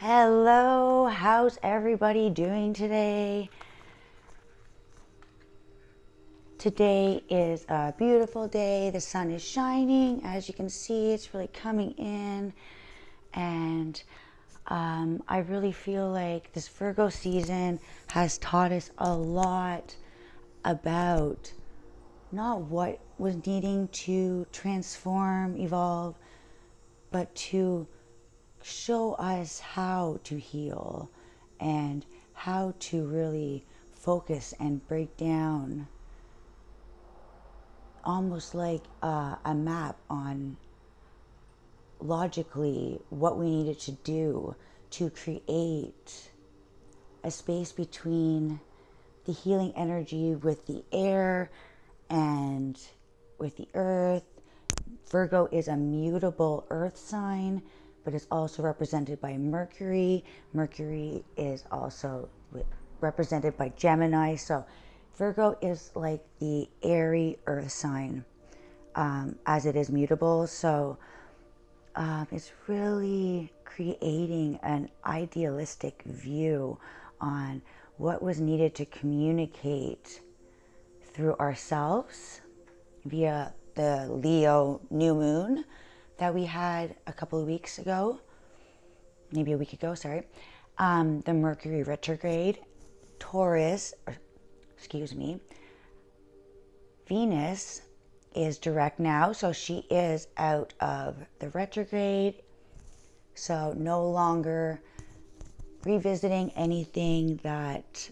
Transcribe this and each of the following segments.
Hello, how's everybody doing today? Today is a beautiful day. The sun is shining. As you can see, it's really coming in. And I really feel like this Virgo season has taught us a lot about not what was needing to transform, evolve, but to show us how to heal and how to really focus and break down, almost like a map on logically what we needed to do to create a space between the healing energy with the air and with the earth. Virgo is a mutable earth sign, but it's also represented by Mercury. Mercury is also represented by Gemini. So Virgo is like the airy earth sign, as it is mutable. So it's really creating an idealistic view on what was needed to communicate through ourselves via the Leo new moon that we had a couple of weeks ago, maybe a week ago, sorry. The Mercury retrograde, Taurus, Venus is direct now, so she is out of the retrograde. So no longer revisiting anything that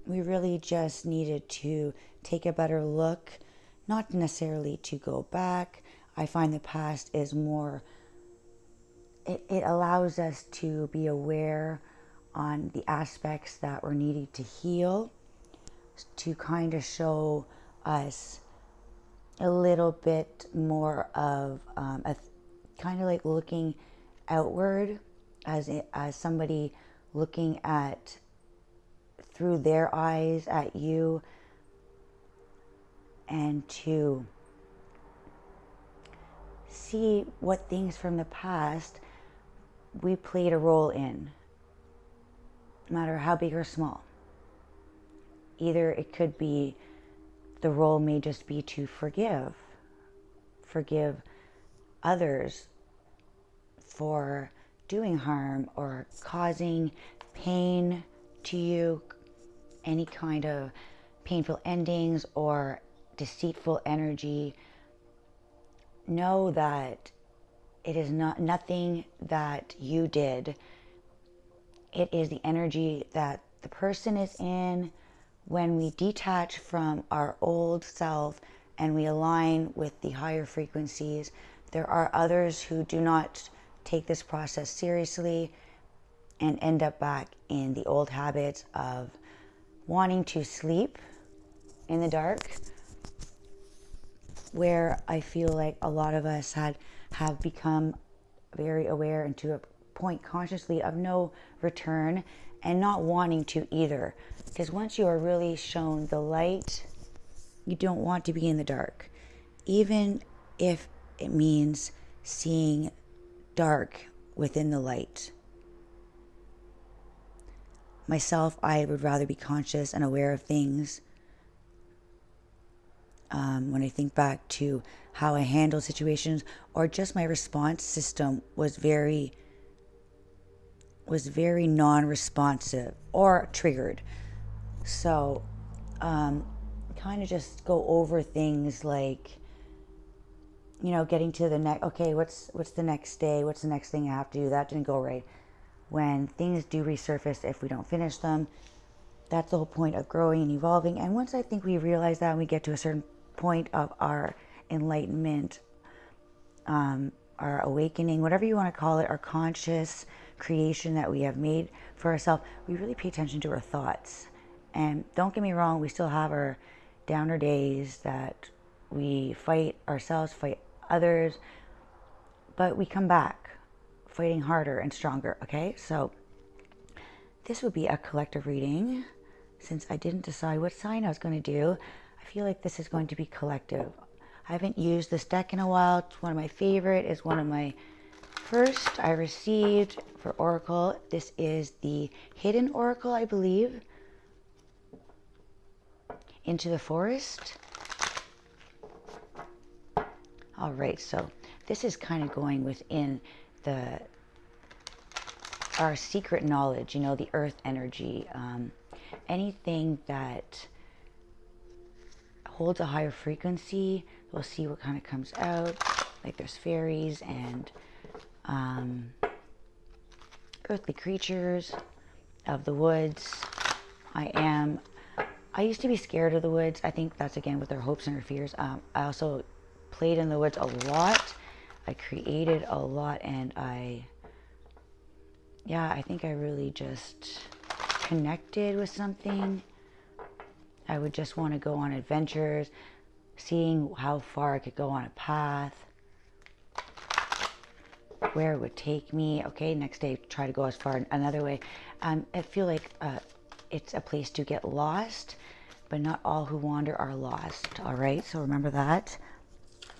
we really just needed to take a better look, not necessarily to go back. I find the past is more, it allows us to be aware on the aspects that we're needing to heal, to kind of show us a little bit more of a kind of like looking outward as somebody looking at through their eyes at you, and to see what things from the past we played a role in, no matter how big or small. Either it could be, the role may just be to forgive others for doing harm or causing pain to you, any kind of painful endings or deceitful energy. Know that it is nothing that you did. It is the energy that the person is in. When we detach from our old self and we align with the higher frequencies, there are others who do not take this process seriously and end up back in the old habits of wanting to sleep in the dark, where I feel like a lot of us have become very aware and to a point consciously of no return, and not wanting to either. Because once you are really shown the light, you don't want to be in the dark. Even if it means seeing dark within the light. Myself, I would rather be conscious and aware of things. When I think back to how I handle situations, or just my response system was very non-responsive or triggered. So kind of just go over things like, getting to the next, okay, what's the next day, what's the next thing I have to do, that didn't go right. When things do resurface, if we don't finish them, that's the whole point of growing and evolving. And once I think we realize that and we get to a certain point of our enlightenment, our awakening, whatever you want to call it, our conscious creation that we have made for ourselves, we really pay attention to our thoughts. And don't get me wrong, we still have our downer days that we fight ourselves, fight others, but we come back fighting harder and stronger. Okay, so this would be a collective reading. Since I didn't decide what sign I was going to do, I feel like this is going to be collective. I haven't used this deck in a while. It's one of my favorite. It's one of my first I received for Oracle, this is the Hidden Oracle, I believe. Into the Forest. All right, so this is kind of going within our secret knowledge, you know, the earth energy, anything that holds a higher frequency. We'll see what kind of comes out. Like there's fairies and earthly creatures of the woods. I used to be scared of the woods. I think that's again with our hopes and our fears. I also played in the woods a lot. I created a lot, and I think I really just connected with something. I would just want to go on adventures, seeing how far I could go on a path, where it would take me. Okay, next day try to go as far another way. I feel like it's a place to get lost, but not all who wander are lost. All right, so remember that.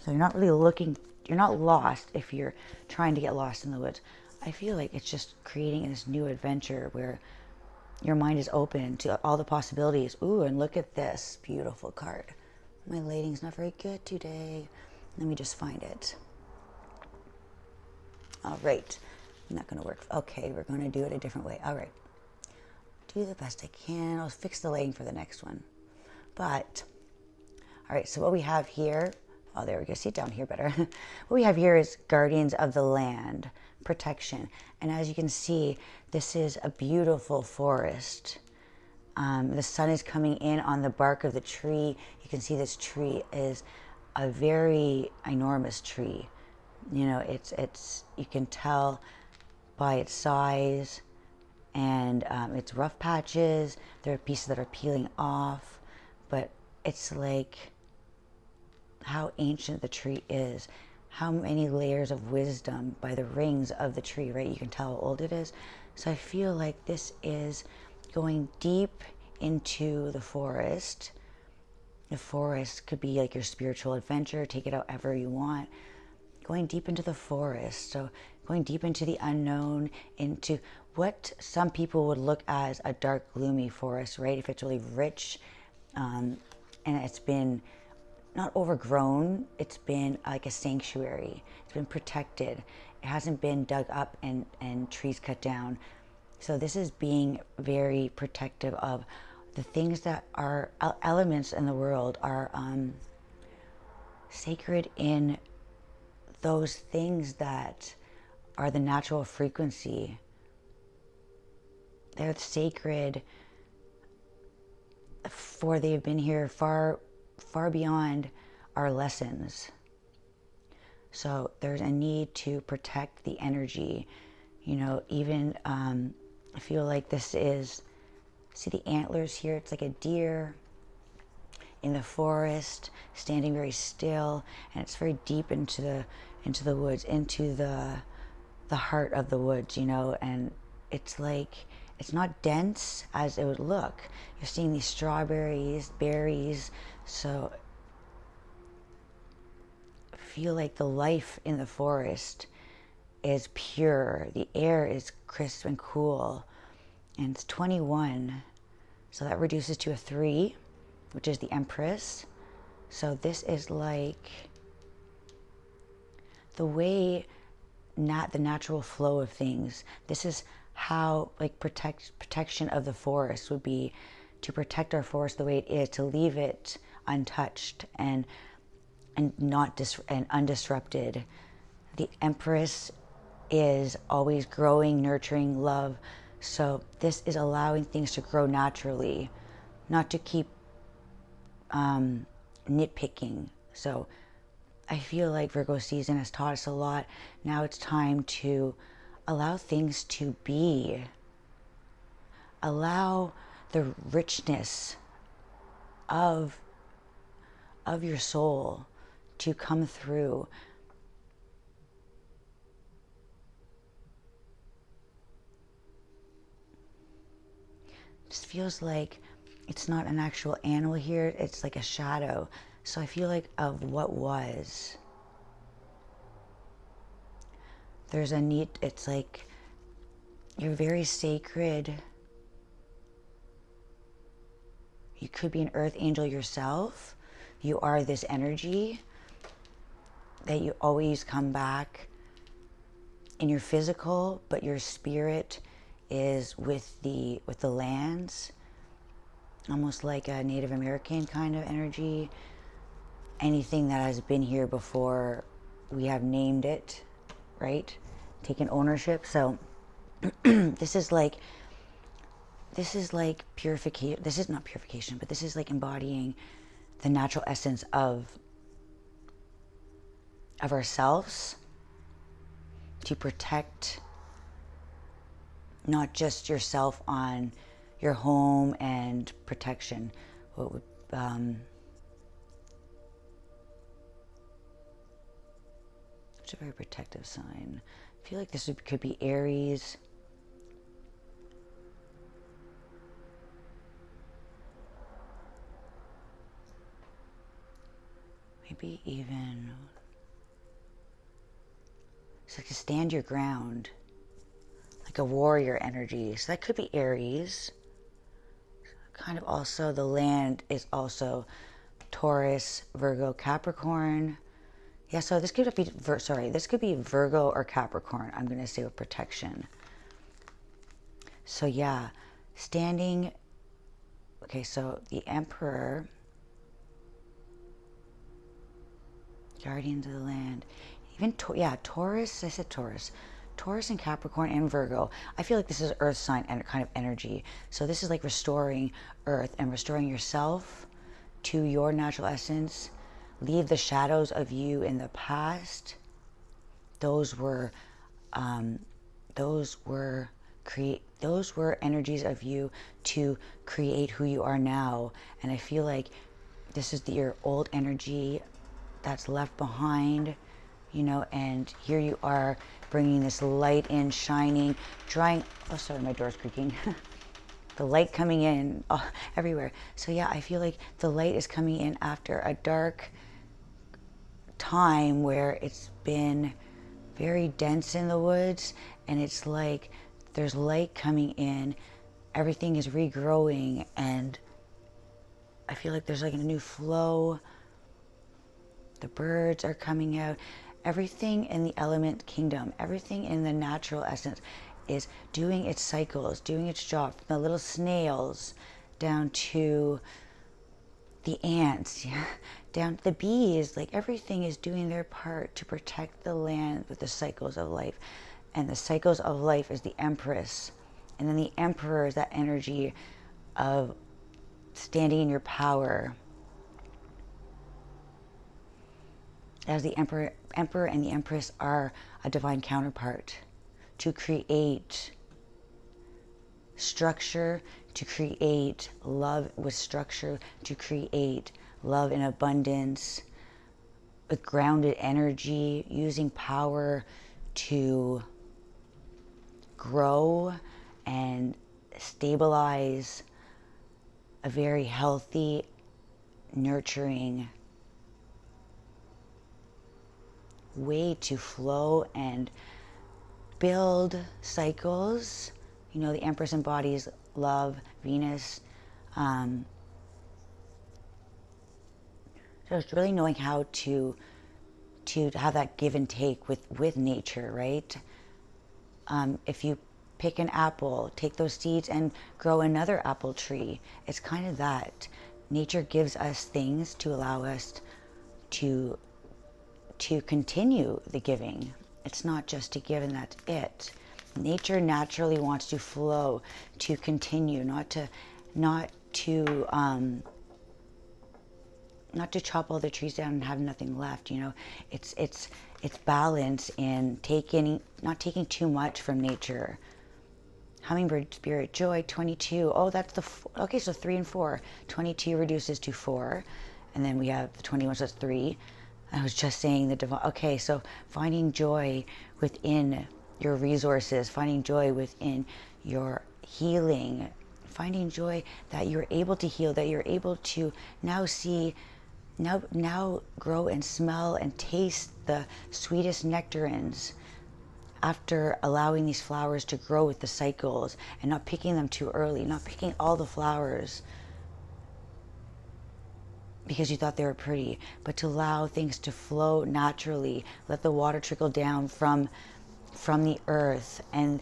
So you're not really looking, you're not lost if you're trying to get lost in the woods. I feel like it's just creating this new adventure where your mind is open to all the possibilities. Ooh, and look at this beautiful card. My lighting's not very good today. Let me just find it. All right, not gonna work. Okay, we're gonna do it a different way. All right, do the best I can. I'll fix the lighting for the next one. But, all right, so what we have here, oh, there we go, see it down here better. What we have here is guardians of the land, protection. And as you can see, this is a beautiful forest. The sun is coming in on the bark of the tree. You can see this tree is a very enormous tree. You know, it's you can tell by its size, and its rough patches. There are pieces that are peeling off, but it's like how ancient the tree is, how many layers of wisdom by the rings of the tree, right? You can tell how old it is. So I feel like this is going deep into the forest. The forest could be like your spiritual adventure. Take it however you want. Going deep into the forest. So going deep into the unknown, into what some people would look as a dark, gloomy forest, right? If it's really rich, and it's been not overgrown, it's been like a sanctuary. It's been protected. It hasn't been dug up and trees cut down. So this is being very protective of the things that are elements in the world, are sacred in those things that are the natural frequency. They're sacred, for they've been here far beyond our lessons. So there's a need to protect the energy. You know, even I feel like this is, see the antlers here? It's like a deer in the forest, standing very still, and it's very deep into the woods, into the heart of the woods, you know, and it's like, it's not dense as it would look. You're seeing these strawberries, berries, so I feel like the life in the forest is pure. The air is crisp and cool, and it's 21, so that reduces to a 3, which is the Empress. So this is like the way, not the natural flow of things. This is how, like, protection of the forest would be, to protect our forest the way it is, to leave it untouched and not undisrupted. The Empress is always growing, nurturing, love. So this is allowing things to grow naturally, not to keep nitpicking. So I feel like Virgo season has taught us a lot. Now it's time to allow things to be. Allow the richness of your soul to come through. It just feels like it's not an actual animal here, it's like a shadow. So I feel like of what was. there's a need, it's like you're very sacred. You could be an earth angel yourself. You are this energy that you always come back in your physical, but your spirit is with the lands, almost like a Native American kind of energy. Anything that has been here before, we have named it, right? Taken ownership. So this is like purification. This is not purification, but this is like embodying the natural essence of ourselves, to protect not just yourself on your home and protection. What would it's a very protective sign. I feel like this could be Aries. Maybe even, it's like to stand your ground, like a warrior energy. So that could be Aries. Kind of also, the land is also Taurus, Virgo, Capricorn. Yeah, so this could be, this could be Virgo or Capricorn, I'm going to say, with protection. So yeah, standing, okay, so the Emperor, guardians of the land, even, Taurus, I said Taurus. Taurus and Capricorn and Virgo. I feel like this is earth sign and kind of energy. So this is like restoring earth and restoring yourself to your natural essence. Leave the shadows of you in the past. Those were energies of you to create who you are now. And I feel like this is your old energy that's left behind, you know, and here you are bringing this light in, shining, drying. Oh, sorry, my door's creaking. The light coming in everywhere. So yeah, I feel like the light is coming in after a dark time where it's been very dense in the woods, and it's like there's light coming in, everything is regrowing, and I feel like there's like a new flow. The birds are coming out. Everything in the element kingdom, everything in the natural essence is doing its cycles, doing its job, from the little snails down to the ants, down to the bees. Like everything is doing their part to protect the land with the cycles of life. And the cycles of life is the Empress. And then the Emperor is that energy of standing in your power. As the Emperor and the Empress are a divine counterpart to create structure, to create love with structure, to create love in abundance, with grounded energy, using power to grow and stabilize a very healthy, nurturing way to flow and build cycles. You know, the Empress embodies love, Venus. So it's really knowing how to have that give and take with nature, right? If you pick an apple, take those seeds and grow another apple tree. It's kind of that. Nature gives us things to allow us to continue the giving. It's not just to give and that's it. Nature naturally wants to flow, to continue, not to chop all the trees down and have nothing left. You know, it's balance in not taking too much from nature. Hummingbird spirit, joy, 22. Oh, that's okay, so 3 and 4. 22 reduces to 4. And then we have the 21, so it's 3. I was just saying the divine. Okay, so finding joy within your resources, finding joy within your healing, finding joy that you're able to heal, that you're able to now see, now grow and smell and taste the sweetest nectarines after allowing these flowers to grow with the cycles and not picking them too early, not picking all the flowers because you thought they were pretty, but to allow things to flow naturally, let the water trickle down from the earth and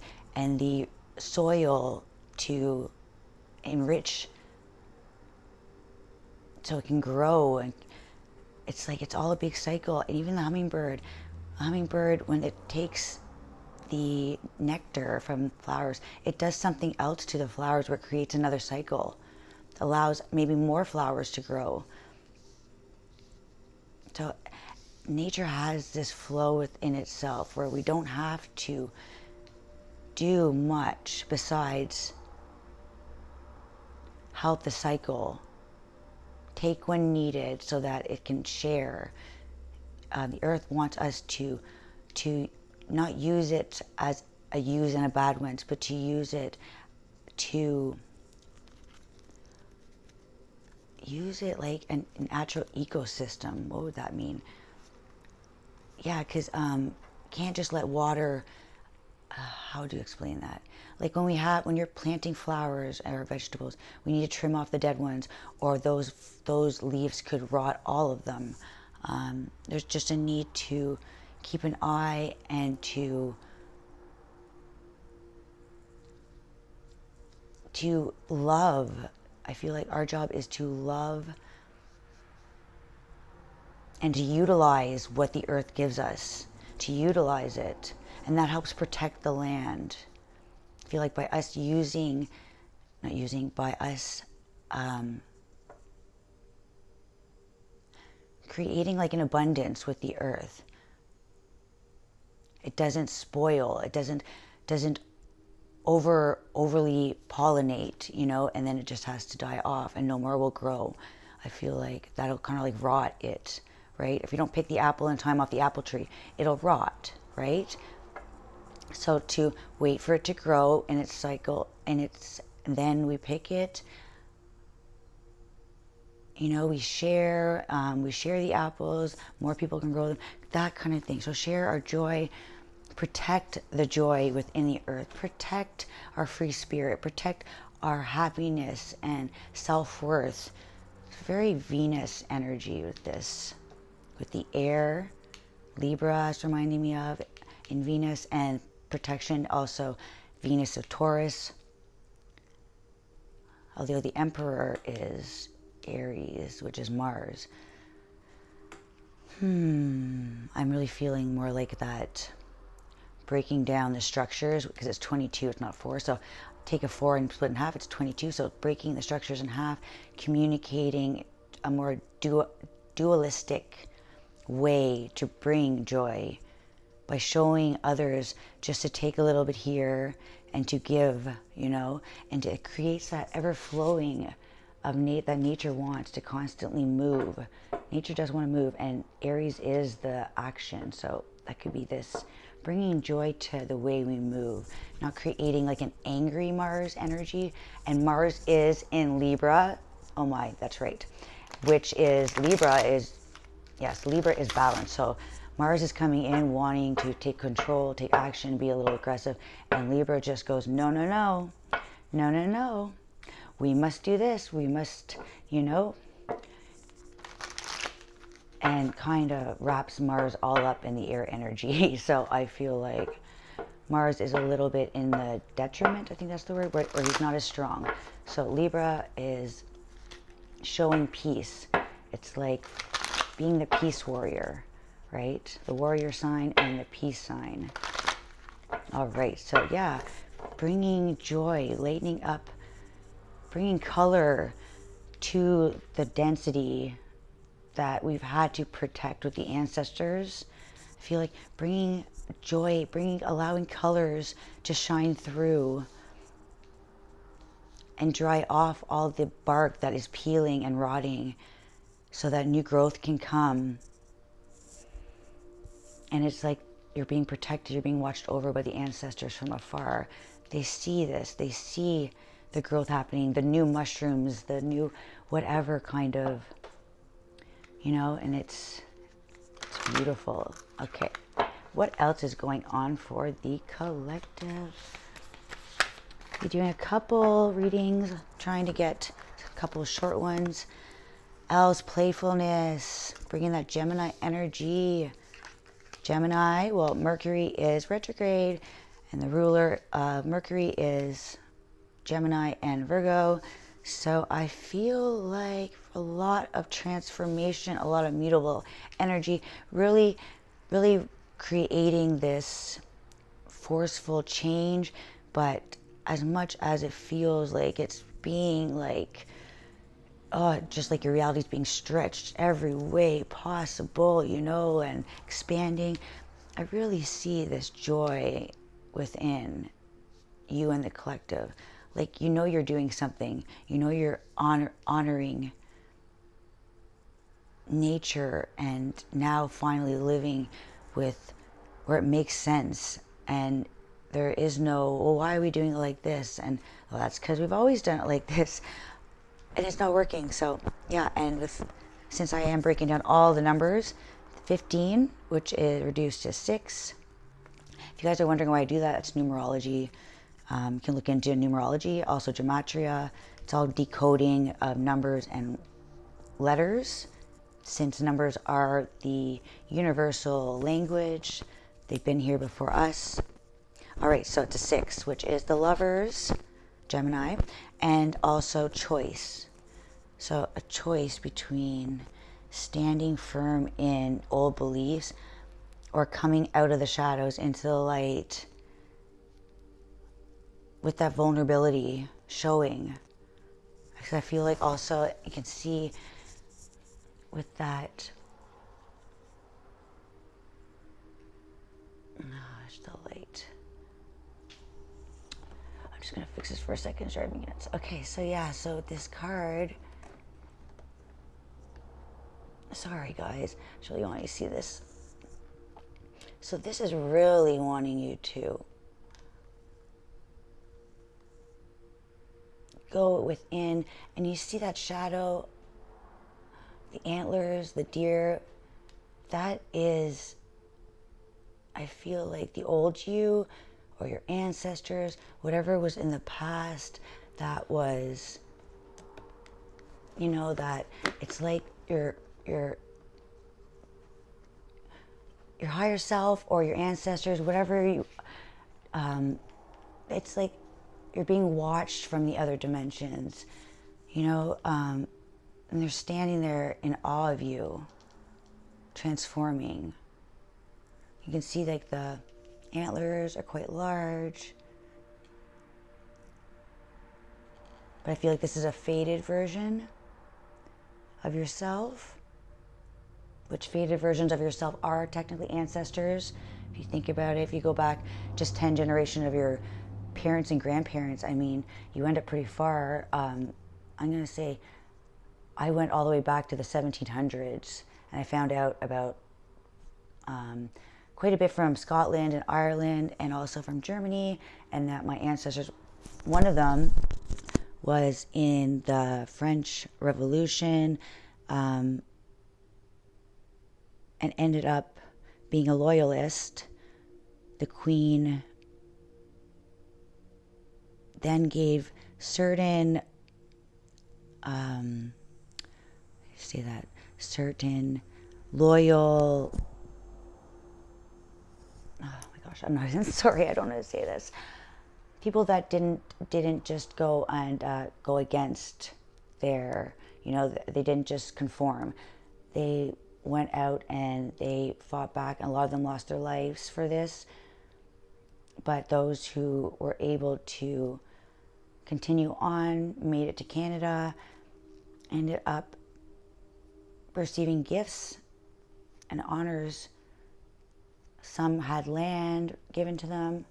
the soil to enrich so it can grow. And it's like, it's all a big cycle. And even the hummingbird, when it takes the nectar from flowers, it does something else to the flowers where it creates another cycle, allows maybe more flowers to grow. So nature has this flow within itself where we don't have to do much besides help the cycle take when needed so that it can share. The earth wants us to not use it as a use and abundance, but to use it like a natural ecosystem. What would that mean? Yeah, because can't just let water, how do you explain that? Like when you're planting flowers or vegetables, we need to trim off the dead ones, or those leaves could rot all of them. There's just a need to keep an eye and to love. I feel like our job is to love and to utilize what the earth gives us, to utilize it. And that helps protect the land. I feel like by us creating like an abundance with the earth, it doesn't spoil, it doesn't overly pollinate, and then it just has to die off and no more will grow. I feel like that'll kind of like rot it, right? If you don't pick the apple in time off the apple tree, it'll rot, right? So to wait for it to grow in its cycle, and then we pick it, we share the apples, more people can grow them, that kind of thing. So share our joy, protect the joy within the earth, protect our free spirit, protect our happiness and self-worth. It's very Venus energy with this, with the air. Libra is reminding me of in Venus, and protection also Venus of Taurus, although the Emperor is Aries, which is Mars. I'm really feeling more like that, breaking down the structures, because it's 22, it's not 4. So take a 4 and split in half, it's 22. So breaking the structures in half, communicating a more dualistic way to bring joy by showing others just to take a little bit here and to give, and it creates that ever-flowing of that nature wants to constantly move. Nature does want to move, and Aries is the action. So that could be this bringing joy to the way we move, not creating like an angry Mars energy. And Mars is in Libra. Oh my, that's right. Libra is balance. So Mars is coming in wanting to take control, take action, be a little aggressive. And Libra just goes, no, no, no, no, no, no. We must do this. We must, and kind of wraps Mars all up in the air energy. So I feel like Mars is a little bit in the detriment, I think that's the word, where he's not as strong. So Libra is showing peace. It's like being the peace warrior, right? The warrior sign and the peace sign. All right, so yeah, bringing joy, lightening up, bringing color to the density that we've had to protect with the ancestors. I feel like bringing joy, allowing colors to shine through and dry off all the bark that is peeling and rotting so that new growth can come. And it's like you're being protected, you're being watched over by the ancestors from afar. They see this, they see the growth happening, the new mushrooms, the new whatever kind of, and it's beautiful. Okay, what else is going on for the collective? Be doing a couple readings, trying to get a couple of short ones. L's playfulness, bringing that Gemini energy. Gemini, well, Mercury is retrograde, and the ruler of Mercury is Gemini and Virgo. So I feel like a lot of transformation, a lot of mutable energy, really, really creating this forceful change. But as much as it feels like it's being like, just like your reality is being stretched every way possible, you know, and expanding, I really see this joy within you and the collective. Like, you know, you're doing something, you know, you're honoring nature, and now finally living with where it makes sense. And there is no, well, why are we doing it like this? And well, that's because we've always done it like this, and it's not working. So yeah, and since I am breaking down all the numbers, 15, which is reduced to 6. If you guys are wondering why I do that, it's numerology. You can look into numerology, also gematria. It's all decoding of numbers and letters. Since numbers are the universal language, they've been here before us. All right, so it's a 6, which is the Lovers, Gemini, and also choice. So a choice between standing firm in old beliefs or coming out of the shadows into the light with that vulnerability showing. Because I feel like also you can see with that, it's still late. I'm just gonna fix this for a second, start minutes. Okay, so yeah, so this card, sorry guys, I just really want you to see this. So this is really wanting you to go within, and you see that shadow, the antlers, the deer. That is, I feel like the old you or your ancestors, whatever was in the past that was, you know, that it's like your higher self or your ancestors, whatever you, it's like you're being watched from the other dimensions, you know, and they're standing there in awe of you, transforming. You can see like the antlers are quite large, but I feel like this is a faded version of yourself, which faded versions of yourself are technically ancestors. If you think about it, if you go back just 10 generations of your parents and grandparents, I mean, you end up pretty far. I'm going to say I went all the way back to the 1700s, and I found out about quite a bit from Scotland and Ireland and also from Germany, and that my ancestors, one of them was in the French Revolution, and ended up being a loyalist. The Queen then gave certain, certain loyal, oh my gosh, I'm not even sorry, I don't know how to say this. People that didn't just go and go against their, you know, they didn't just conform. They went out and they fought back, and a lot of them lost their lives for this. But those who were able to continue on, made it to Canada, ended up receiving gifts and honors. Some had land given to them.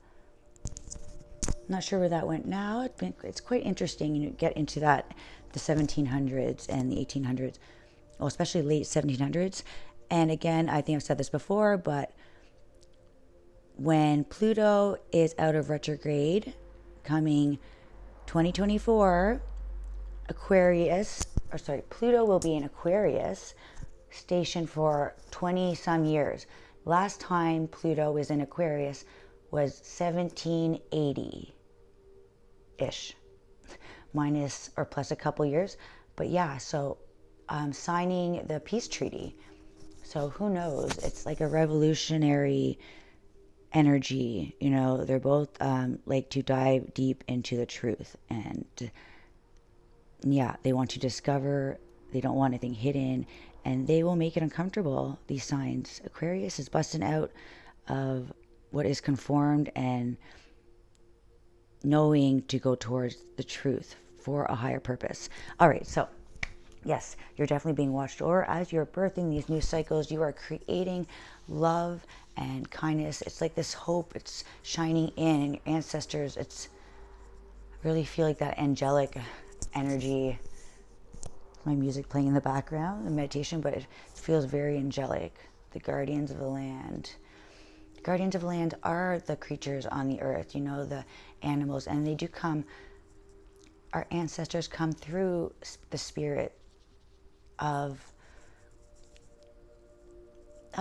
Not sure where that went now. It's quite interesting, you get into that, the 1700s and the 1800s, well, especially late 1700s. And again, I think I've said this before, but when Pluto is out of retrograde, coming 2024, Pluto will be in Aquarius, stationed for 20 some years. last time Pluto was in Aquarius was 1780-ish, minus or plus a couple years. But yeah, so signing the peace treaty. So who knows? It's like a revolutionary energy. You know, they're both like to dive deep into the truth. And yeah, they want to discover. They don't want anything hidden. And they will make it uncomfortable, these signs. Aquarius is busting out of what is conformed and knowing to go towards the truth for a higher purpose. All right, so yes, you're definitely being watched over. As you're birthing these new cycles, you are creating love and kindness. It's like this hope, it's shining in, and your ancestors, it's I really feel like that angelic energy. My music playing in the background, the meditation, but it feels very angelic. The guardians of the land. Guardians of the land are the creatures on the earth, you know, the animals, and they do come, our ancestors come through the spirit of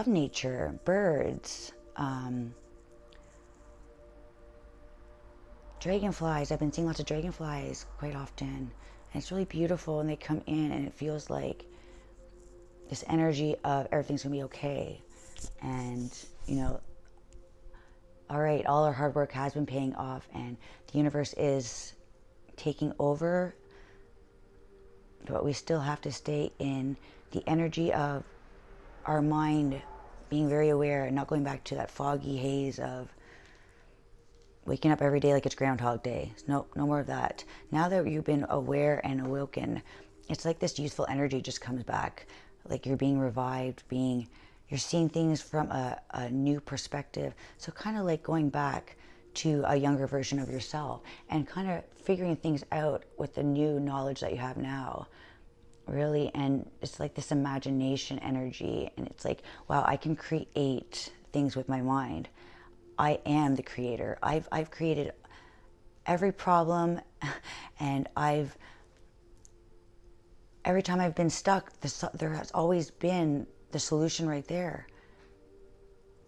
nature, birds, dragonflies. I've been seeing lots of dragonflies quite often, and it's really beautiful, and they come in and it feels like this energy of everything's gonna be okay. And you know, all right, all our hard work has been paying off, and the universe is taking over, but we still have to stay in the energy of our mind being very aware and not going back to that foggy haze of waking up every day like it's Groundhog Day. No more of that. Now that you've been aware and awoken, it's like this youthful energy just comes back, like you're being revived, you're seeing things from a new perspective. So kind of like going back to a younger version of yourself and kind of figuring things out with the new knowledge that you have now, really. And it's like this imagination energy, and it's like, wow, I can create things with my mind. I am the creator. I've created every problem, and every time I've been stuck, there has always been the solution right there.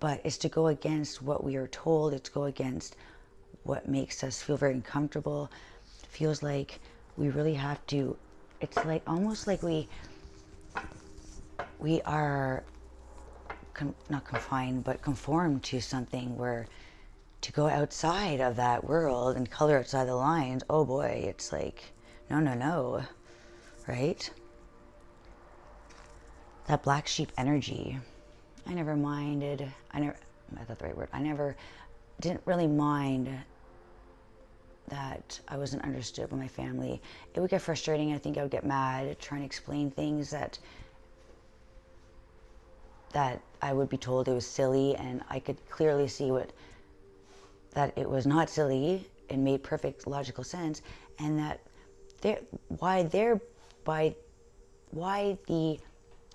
But it's to go against what we are told. It's to go against what makes us feel very uncomfortable. It feels like we really have to, it's like almost like we are not confined, but conformed to something, where to go outside of that world and color outside the lines, oh boy, it's like, no, right? That black sheep energy. I never minded, that's not the right word. Didn't really mind that I wasn't understood by my family. It would get frustrating. I think I would get mad trying to explain things that I would be told it was silly, and I could clearly see that it was not silly. It made perfect logical sense, and that why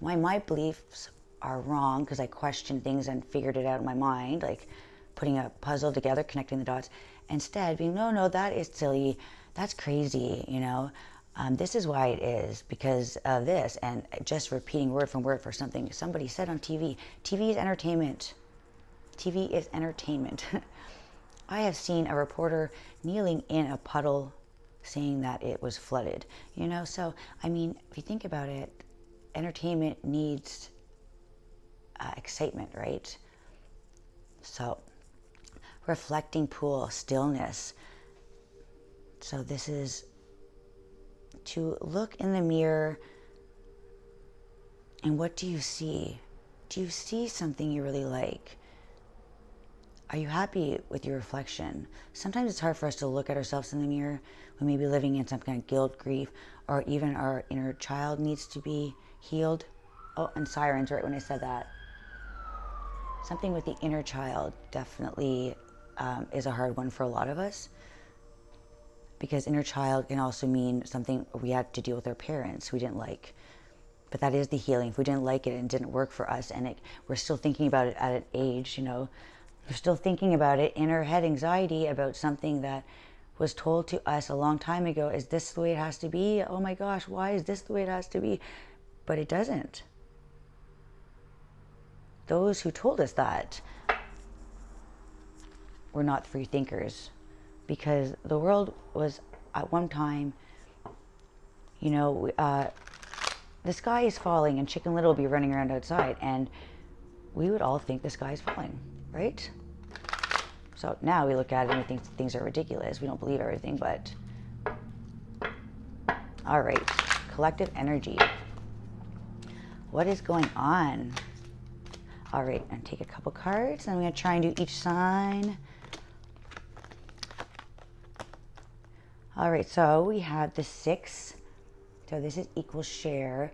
my beliefs are wrong, because I questioned things and figured it out in my mind, like putting a puzzle together, connecting the dots, instead being, no, that is silly, that's crazy, you know. This is why it is, because of this, and just repeating word for word for something somebody said on TV. TV is entertainment. TV is entertainment. I have seen a reporter kneeling in a puddle saying that it was flooded, you know. So, I mean, if you think about it, entertainment needs excitement, right? So, reflecting pool, stillness. So this is to look in the mirror, and what do you see? Do you see something you really like? Are you happy with your reflection? Sometimes it's hard for us to look at ourselves in the mirror. We may be living in some kind of guilt, grief, or even our inner child needs to be healed. Oh, and sirens, right when I said that. Something with the inner child definitely is a hard one for a lot of us, because inner child can also mean something we had to deal with our parents we didn't like. But that is the healing. If we didn't like it and it didn't work for us, and we're still thinking about it at an age, you know, we're still thinking about it in our head, anxiety about something that was told to us a long time ago. Is this the way it has to be? Oh my gosh, why is this the way it has to be? But it doesn't. those who told us that were not free thinkers, because the world was at one time, you know, the sky is falling and Chicken Little will be running around outside, and we would all think the sky is falling, right? So now we look at it and we think things are ridiculous. We don't believe everything, but all right, collective energy. What is going on? All right, and take a couple cards. I'm going to try and do each sign. All right, so we have the 6. So this is equal share.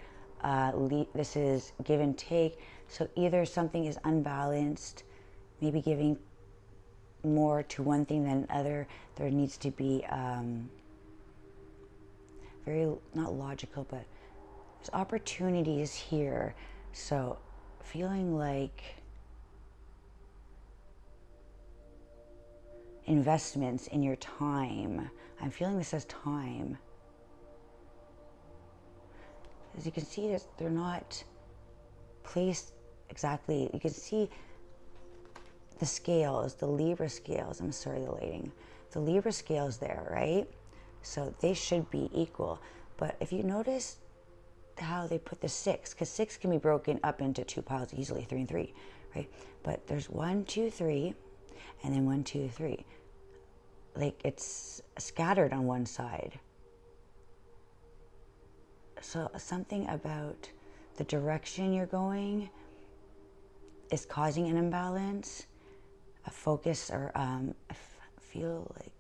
This is give and take. So either something is unbalanced, maybe giving more to one thing than other. There needs to be very, not logical, but there's opportunities here. So feeling like investments in your time. I'm feeling this as time. As you can see, they're not placed exactly. You can see the scales, the Libra scales. I'm sorry, the lighting. The Libra scales there, right? So they should be equal. But if you notice how they put the 6, because 6 can be broken up into 2 piles easily, 3 and 3, right? But there's 1, 2, 3, and then 1, 2, 3. Like it's scattered on one side. So something about the direction you're going is causing an imbalance, a focus, or I feel like